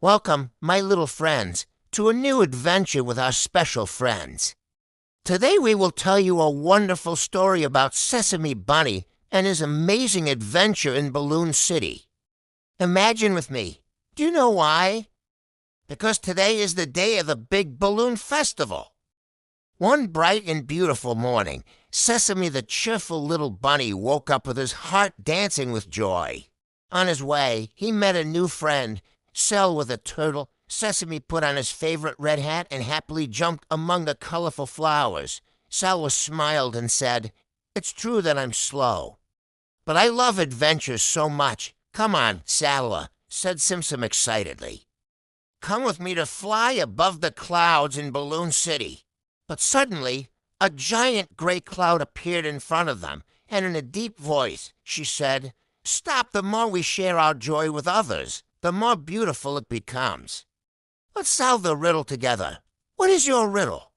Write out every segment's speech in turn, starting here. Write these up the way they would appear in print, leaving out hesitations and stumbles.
Welcome, my little friends, to a new adventure with our special friends. Today we will tell you a wonderful story about Sesame Bunny and his amazing adventure in Balloon City. Imagine with me. Do you know why? Because today is the day of the big balloon festival. One bright and beautiful morning, Sesame the cheerful little bunny woke up with his heart dancing with joy. On his way, he met a new friend, Sel with a turtle. Sesame put on his favorite red hat and happily jumped among the colorful flowers. Salwa smiled and said, "It's true that I'm slow, but I love adventures so much. Come on, Salwa," said Semsem excitedly. "Come with me to fly above the clouds in Balloon City." But suddenly, a giant gray cloud appeared in front of them, and in a deep voice, she said, "Stop, the more we share our joy with others, the more beautiful it becomes. Let's solve the riddle together. What is your riddle?"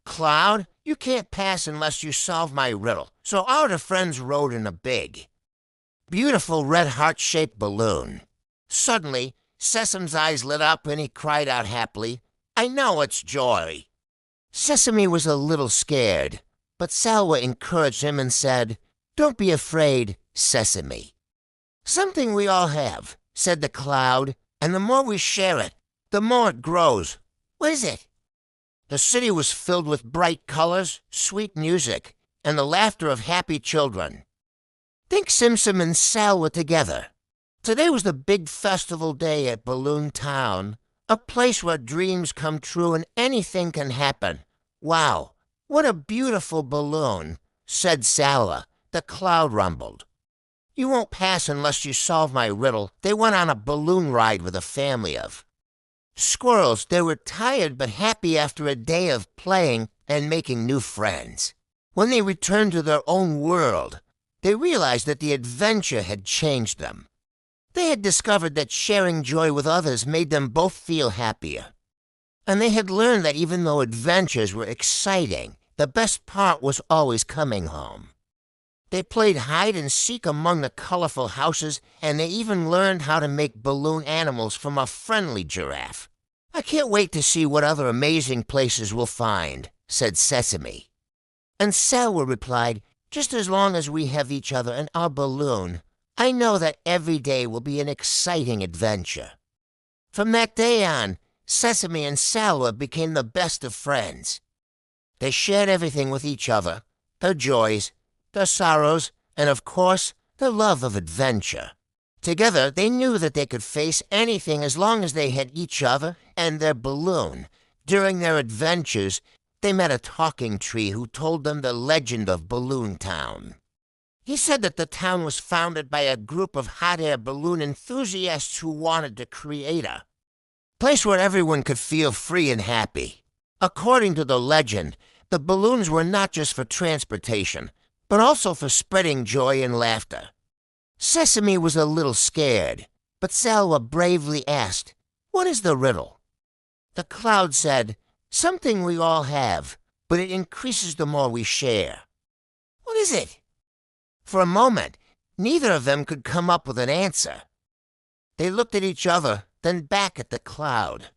"Cloud, you can't pass unless you solve my riddle." So our friends rode in a big, beautiful red heart-shaped balloon. Suddenly, Sesam's eyes lit up and he cried out happily, "I know it's joy." Sesame was a little scared, but Salwa encouraged him and said, "Don't be afraid, Sesame. Something we all have," said the cloud, "and the more we share it, the more it grows." "What is it?" The city was filled with bright colors, sweet music, and the laughter of happy children. Think Semsem and Salwa together. Today was the big festival day at Balloon Town, a place where dreams come true and anything can happen. "Wow, what a beautiful balloon," said Salwa. The cloud rumbled. "You won't pass unless you solve my riddle." They went on a balloon ride with a family of squirrels. They were tired but happy after a day of playing and making new friends. When they returned to their own world, they realized that the adventure had changed them. They had discovered that sharing joy with others made them both feel happier. And they had learned that even though adventures were exciting, the best part was always coming home. They played hide and seek among the colorful houses, and they even learned how to make balloon animals from a friendly giraffe. "I can't wait to see what other amazing places we'll find," said Sesame. And Salwa replied, "Just as long as we have each other and our balloon, I know that every day will be an exciting adventure." From that day on, Sesame and Salwa became the best of friends. They shared everything with each other, their joys, their sorrows, and of course, their love of adventure. Together, they knew that they could face anything as long as they had each other and their balloon. During their adventures, they met a talking tree who told them the legend of Balloon Town. He said that the town was founded by a group of hot air balloon enthusiasts who wanted to create a place where everyone could feel free and happy. According to the legend, the balloons were not just for transportation, but also for spreading joy and laughter. Sesame was a little scared, but Salwa bravely asked, "What is the riddle?" The cloud said, "Something we all have, but it increases the more we share." "What is it?" For a moment, neither of them could come up with an answer. They looked at each other, then back at the cloud.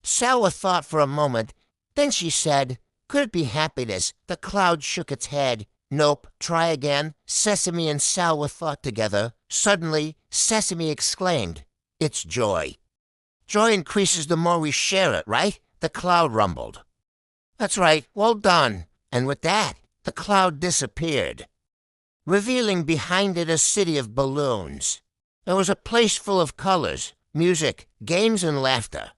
Salwa thought for a moment, then she said, "Could it be happiness?" The cloud shook its head. "Nope, try again." Sesame and Salwa thought together. Suddenly, Sesame exclaimed, "It's joy." "Joy increases the more we share it, right?" The cloud rumbled. "That's right, well done." And with that, the cloud disappeared, revealing behind it a city of balloons. There was a place full of colors, music, games, and laughter.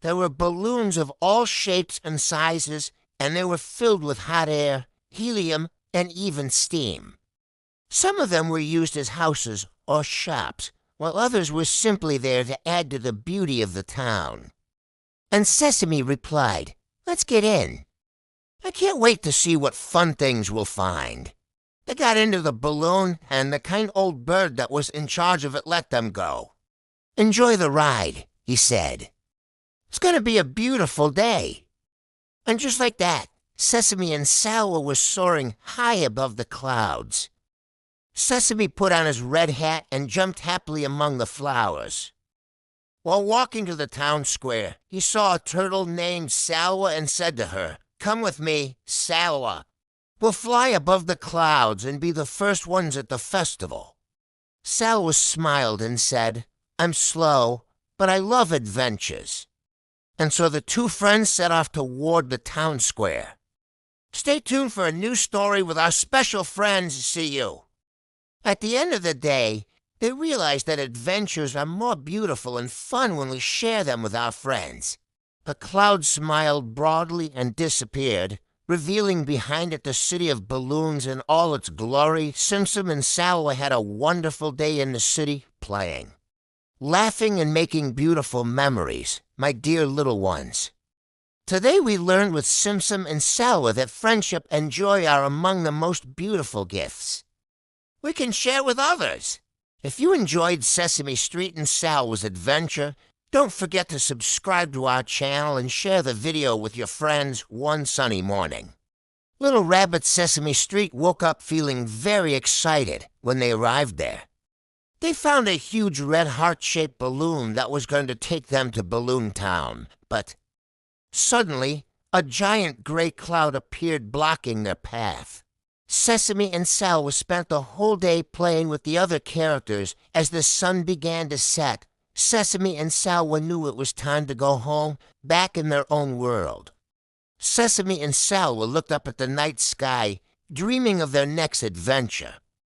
There were balloons of all shapes and sizes, and they were filled with hot air, helium, and even steam. Some of them were used as houses or shops, while others were simply there to add to the beauty of the town. And Sesame replied, "Let's get in. I can't wait to see what fun things we'll find." They got into the balloon, and the kind old bird that was in charge of it let them go. "Enjoy the ride," he said. "It's going to be a beautiful day." And just like that, Sesame and Salwa were soaring high above the clouds. Sesame put on his red hat and jumped happily among the flowers. While walking to the town square, he saw a turtle named Salwa and said to her, "Come with me, Salwa. We'll fly above the clouds and be the first ones at the festival." Salwa smiled and said, "I'm slow, but I love adventures." And so the two friends set off toward the town square. Stay tuned for a new story with our special friends. See you. At the end of the day, they realized that adventures are more beautiful and fun when we share them with our friends. The cloud smiled broadly and disappeared, revealing behind it the city of balloons in all its glory. Semsem and Salwa had a wonderful day in the city playing, laughing and making beautiful memories, my dear little ones. Today we learned with Semsem and Salwa that friendship and joy are among the most beautiful gifts we can share with others. If you enjoyed Sesame Street and Salwa's adventure, don't forget to subscribe to our channel and share the video with your friends one sunny morning. Little Rabbit Sesame Street woke up feeling very excited when they arrived there. They found a huge red heart-shaped balloon that was going to take them to Balloon Town, but suddenly a giant gray cloud appeared blocking their path. Sesame and Salwa spent the whole day playing with the other characters. As the sun began to set, Sesame and Salwa knew it was time to go home, back in their own world. Sesame and Salwa looked up at the night sky, dreaming of their next adventure.